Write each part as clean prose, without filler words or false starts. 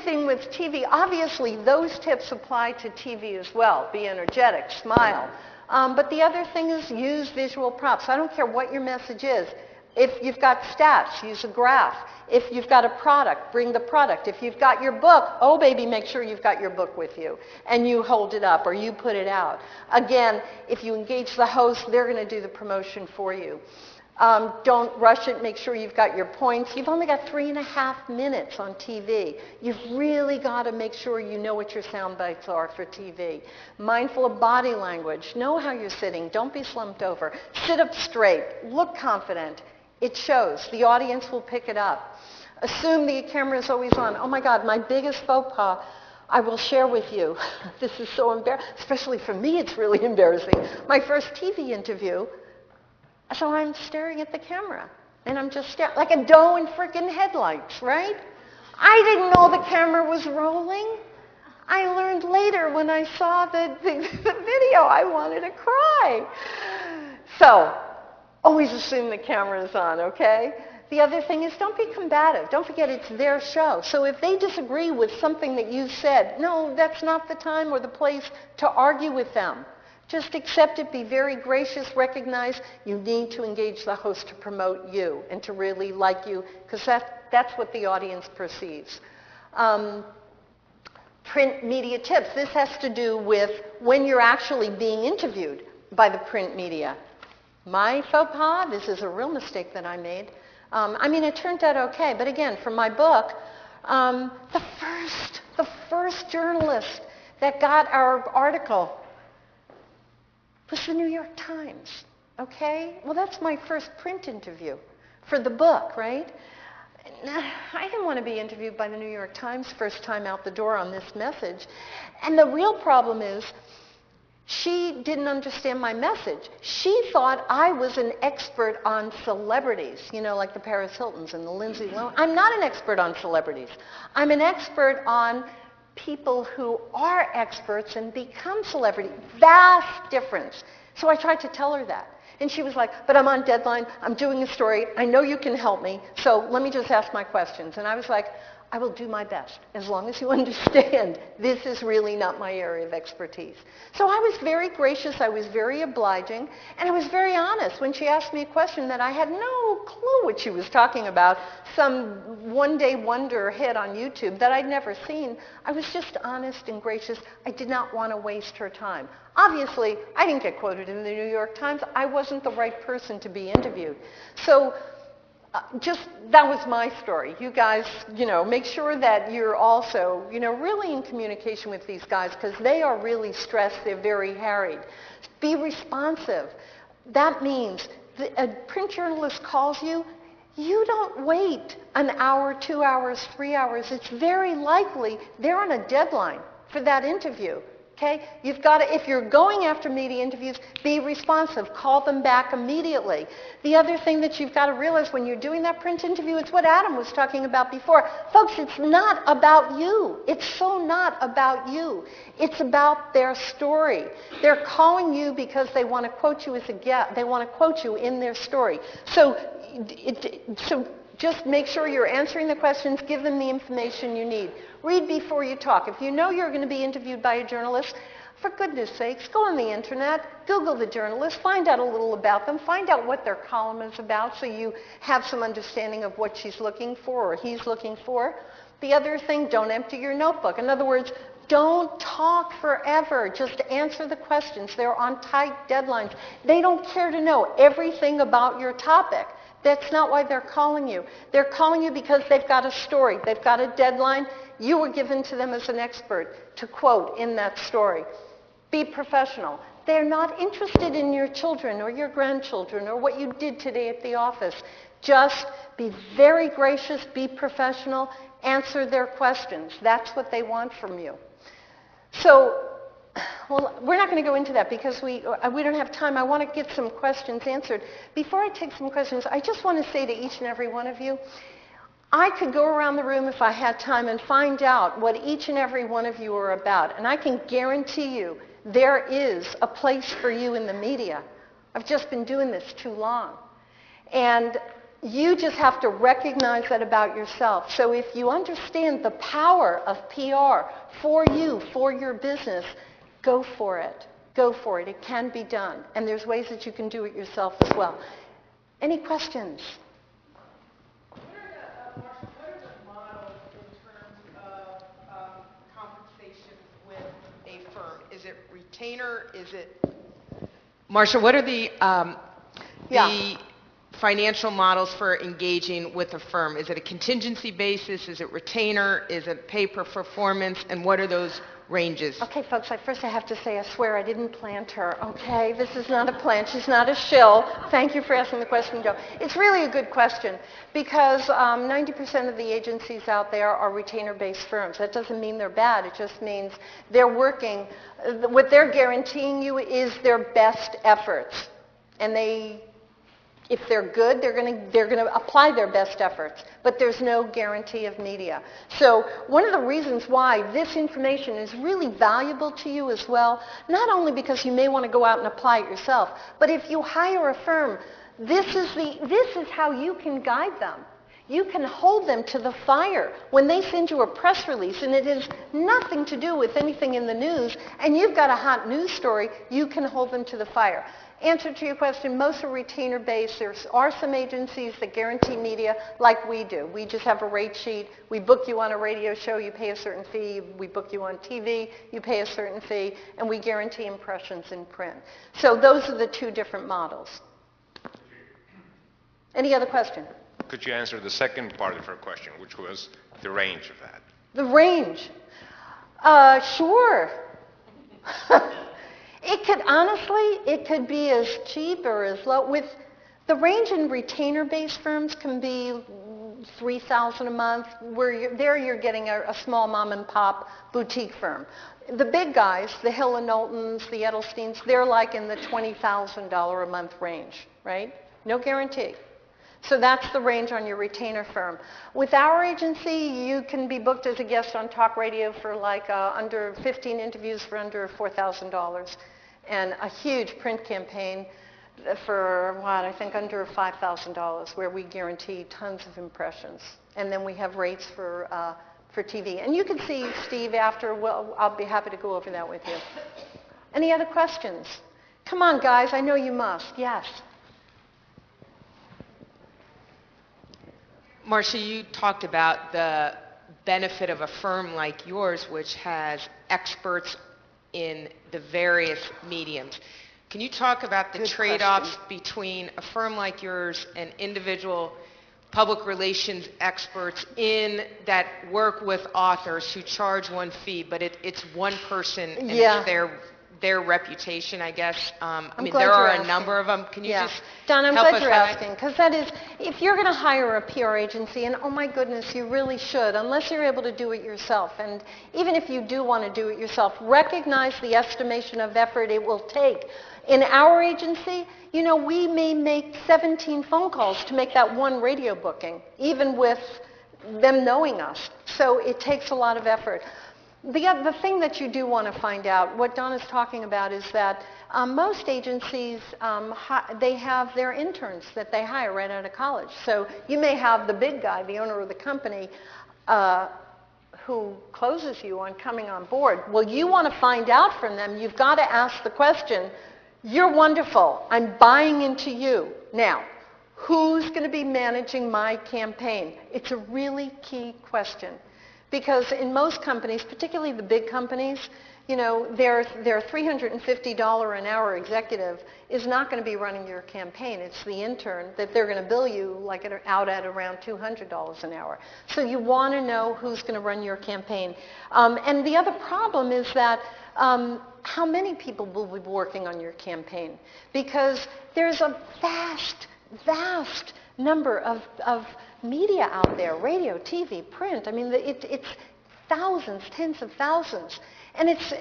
thing with TV. Obviously, those tips apply to TV as well. Be energetic, smile. But the other thing is use visual props. I don't care what your message is. If you've got stats, use a graph. If you've got a product, bring the product. If you've got your book, oh baby, make sure you've got your book with you and you hold it up or you put it out. Again, if you engage the host, they're going to do the promotion for you. Don't rush it. Make sure you've got your points. You've only got 3.5 minutes on TV. You've really got to make sure you know what your sound bites are for TV. Mindful of body language. Know how you're sitting. Don't be slumped over. Sit up straight. Look confident. It shows. The audience will pick it up. Assume the camera is always on. Oh my God, my biggest faux pas I will share with you. This is so embarrassing. Especially for me, it's really embarrassing. My first TV interview, so I'm staring at the camera. And I'm just staring like a doe in frickin' headlights, right? I didn't know the camera was rolling. I learned later when I saw the video, I wanted to cry. So, always assume the camera is on, okay? The other thing is don't be combative. Don't forget it's their show. So if they disagree with something that you said, no, that's not the time or the place to argue with them. Just accept it, be very gracious, recognize you need to engage the host to promote you and to really like you, because that's what the audience perceives. Print media tips. This has to do with when you're actually being interviewed by the print media. My faux pas, this is a real mistake that I made. I mean, it turned out okay, but again, for my book, the first journalist that got our article was the New York Times, okay? Well, that's my first print interview for the book, right? I didn't want to be interviewed by the New York Times first time out the door on this message. And the real problem is she didn't understand my message. She thought I was an expert on celebrities, you know, like the Paris Hiltons and the Lindsay Lohan. I'm not an expert on celebrities. I'm an expert on people who are experts and become celebrities. Vast difference. So I tried to tell her that. And she was like, but I'm on deadline. I'm doing a story. I know you can help me. So let me just ask my questions. And I was like, I will do my best as long as you understand this is really not my area of expertise. So I was very gracious. I was very obliging. And I was very honest when she asked me a question that I had no clue what she was talking about, some one-day wonder hit on YouTube that I'd never seen. I was just honest and gracious. I did not want to waste her time. Obviously, I didn't get quoted in the New York Times. I wasn't the right person to be interviewed. So that was my story. You guys, make sure that you're also, really in communication with these guys because they are really stressed. They're very harried. Be responsive. That means a print journalist calls you, you don't wait an hour, 2 hours, 3 hours. It's very likely they're on a deadline for that interview. Okay? You've got to, if you're going after media interviews, be responsive. Call them back immediately. The other thing that you've got to realize when you're doing that print interview, it's what Adam was talking about before. Folks, it's not about you. It's so not about you. It's about their story. They're calling you because they want to quote you as a guest. They want to quote you in their story. So just make sure you're answering the questions. Give them the information you need. Read before you talk. If you know you're going to be interviewed by a journalist, for goodness sakes, go on the internet, Google the journalist, find out a little about them, find out what their column is about so you have some understanding of what she's looking for or he's looking for. The other thing, don't empty your notebook. In other words, don't talk forever. Just answer the questions. They're on tight deadlines. They don't care to know everything about your topic. That's not why they're calling you. They're calling you because they've got a story. They've got a deadline. You were given to them as an expert to quote in that story. Be professional. They're not interested in your children or your grandchildren or what you did today at the office. Just be very gracious, be professional, answer their questions. That's what they want from you. So, well, we're not going to go into that because we don't have time. I want to get some questions answered. Before I take some questions, I just want to say to each and every one of you, I could go around the room if I had time and find out what each and every one of you are about. And I can guarantee you there is a place for you in the media. I've just been doing this too long. And you just have to recognize that about yourself. So if you understand the power of PR for you, for your business, go for it. Go for it. It can be done. And there's ways that you can do it yourself as well. Any questions? What are the models in terms of compensation with a firm? Is it retainer? Is it... Marsha, what are the financial models for engaging with a firm? Is it a contingency basis? Is it retainer? Is it pay per performance? And what are those ranges? Okay, folks, first I have to say I swear I didn't plant her, okay? This is not a plant. She's not a shill. Thank you for asking the question, Joe. It's really a good question because 90% of the agencies out there are retainer-based firms. That doesn't mean they're bad. It just means they're working. What they're guaranteeing you is their best efforts. And if they're good, they're going to apply their best efforts, but there's no guarantee of media. So one of the reasons why this information is really valuable to you as well, not only because you may want to go out and apply it yourself, but if you hire a firm, this is how you can guide them. You can hold them to the fire when they send you a press release and it has nothing to do with anything in the news and you've got a hot news story, you can hold them to the fire. Answer to your question, most are retainer-based. There are some agencies that guarantee media like we do. We just have a rate sheet. We book you on a radio show, you pay a certain fee. We book you on TV, you pay a certain fee. And we guarantee impressions in print. So those are the two different models. Any other question? Could you answer the second part of her question, which was the range of that? The range? Sure. It could be as cheap or as low. With the range in retainer-based firms can be $3,000 a month. Where you're getting a small mom-and-pop boutique firm. The big guys, the Hill and Knowltons, the Edelsteins, they're like in the $20,000 a month range, right? No guarantee. So that's the range on your retainer firm. With our agency, you can be booked as a guest on talk radio for like under 15 interviews for under $4,000. And a huge print campaign for, I think under $5,000, where we guarantee tons of impressions. And then we have rates for TV. And you can see Steve after. Well, I'll be happy to go over that with you. Any other questions? Come on, guys. I know you must. Yes. Marsha, you talked about the benefit of a firm like yours, which has experts in the various mediums. Can you talk about the trade-offs between a firm like yours and individual public relations experts in that work with authors who charge one fee, but it's one person and it's their reputation, I guess. There are a number of them. Can you just Don, I'm help glad us you're highlight? asking, because that is, if you're going to hire a PR agency, and oh my goodness, you really should, unless you're able to do it yourself. And even if you do want to do it yourself, recognize the estimation of effort it will take. In our agency, we may make 17 phone calls to make that one radio booking, even with them knowing us. So it takes a lot of effort. The thing that you do want to find out, what Don is talking about, is that most agencies, they have their interns that they hire right out of college. So you may have the big guy, the owner of the company, who closes you on coming on board. Well, you want to find out from them. You've got to ask the question, you're wonderful. I'm buying into you. Now, who's going to be managing my campaign? It's a really key question. Because in most companies, particularly the big companies, their $350 an hour executive is not going to be running your campaign. It's the intern that they're going to bill you out at around $200 an hour. So you want to know who's going to run your campaign. And the other problem is that how many people will be working on your campaign? Because there's a vast number of media out there, radio, TV, print. It's thousands, tens of thousands. And it's,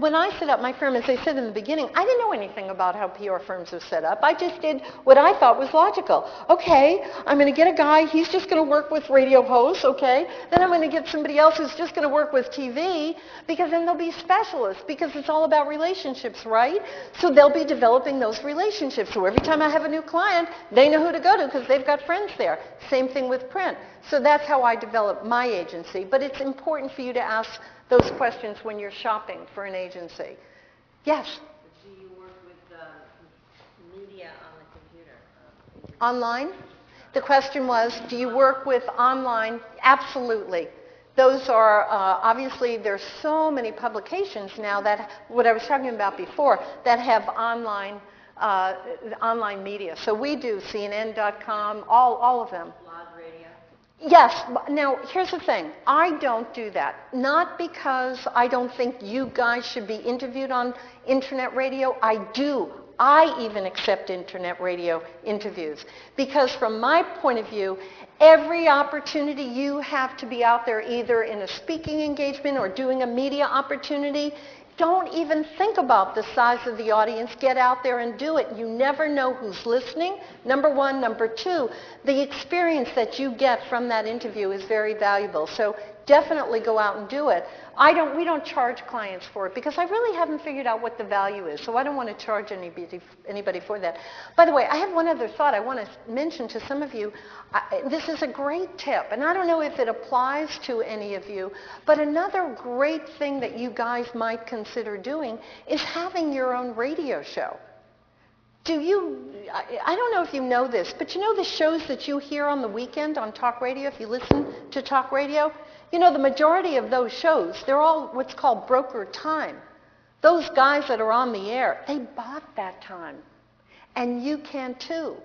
when I set up my firm, as I said in the beginning, I didn't know anything about how PR firms are set up. I just did what I thought was logical. Okay, I'm going to get a guy, he's just going to work with radio hosts, okay? Then I'm going to get somebody else who's just going to work with TV, because then they'll be specialists, because it's all about relationships, right? So they'll be developing those relationships. So every time I have a new client, they know who to go to because they've got friends there. Same thing with print. So that's how I develop my agency. But it's important for you to ask those questions when you're shopping for an agency. Yes? Do you work with media on the computer? Online? The question was, do you work with online? Absolutely. Those are, obviously, there's so many publications now that, what I was talking about before, that have online media. So we do CNN.com, all of them. Yes. Now, here's the thing. I don't do that. Not because I don't think you guys should be interviewed on internet radio. I do. I even accept internet radio interviews. Because from my point of view, every opportunity you have to be out there, either in a speaking engagement or doing a media opportunity, don't even think about the size of the audience. Get out there and do it. You never know who's listening, number one. Number two, the experience that you get from that interview is very valuable. So definitely go out and do it. We don't charge clients for it because I really haven't figured out what the value is. So I don't want to charge anybody for that. By the way, I have one other thought I want to mention to some of you. This is a great tip, and I don't know if it applies to any of you, but another great thing that you guys might consider doing is having your own radio show. I don't know if you know this, but you know the shows that you hear on the weekend on talk radio, if you listen to talk radio? The majority of those shows, they're all what's called broker time. Those guys that are on the air, they bought that time. And you can too.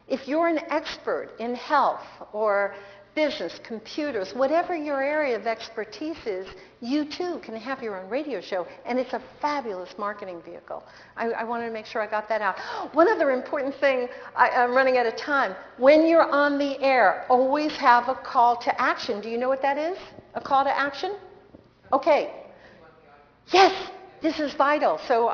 If you're an expert in health or business, computers, whatever your area of expertise is, you too can have your own radio show, and it's a fabulous marketing vehicle. I wanted to make sure I got that out. One other important thing, I'm running out of time. When you're on the air, always have a call to action. Do you know what that is? A call to action? Okay. Yes, this is vital. So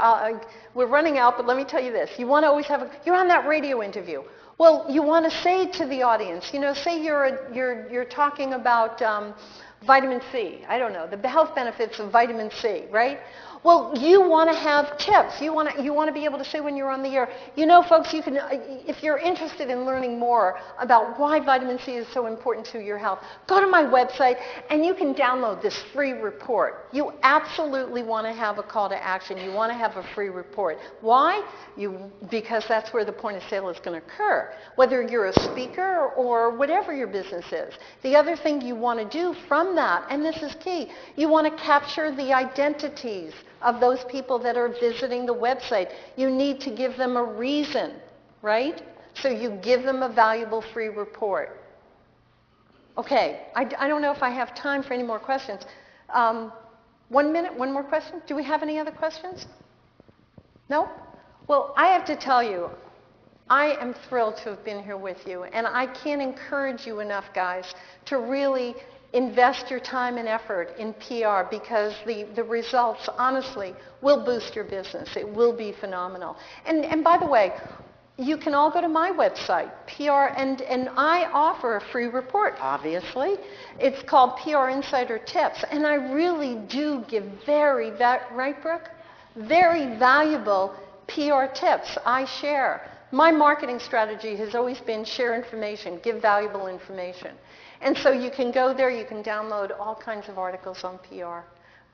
we're running out, but let me tell you this. You want to always you're on that radio interview. Well, you want to say to the audience, say you're talking about vitamin C. I don't know, the health benefits of vitamin C, right? Well, you want to have tips. You want to be able to say when you're on the air, folks, you can, if you're interested in learning more about why vitamin C is so important to your health, go to my website and you can download this free report. You absolutely want to have a call to action. You want to have a free report. Why? Because that's where the point of sale is going to occur, whether you're a speaker or whatever your business is. The other thing you want to do from that, and this is key, you want to capture the identities of those people that are visiting the website. You need to give them a reason, right? So you give them a valuable free report. Okay, I don't know if I have time for any more questions. 1 minute, one more question? Do we have any other questions? No? Well, I have to tell you, I am thrilled to have been here with you, and I can't encourage you enough, guys, to really invest your time and effort in PR, because the results, honestly, will boost your business. It will be phenomenal. And by the way, you can all go to my website, PR, and I offer a free report, obviously. It's called PR Insider Tips, and I really do give right, Brooke? Very valuable PR tips I share. My marketing strategy has always been share information, give valuable information. And so you can go there, you can download all kinds of articles on PR.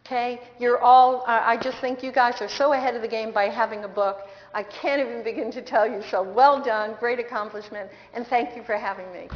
Okay? I just think you guys are so ahead of the game by having a book. I can't even begin to tell you, so well done, great accomplishment, and thank you for having me.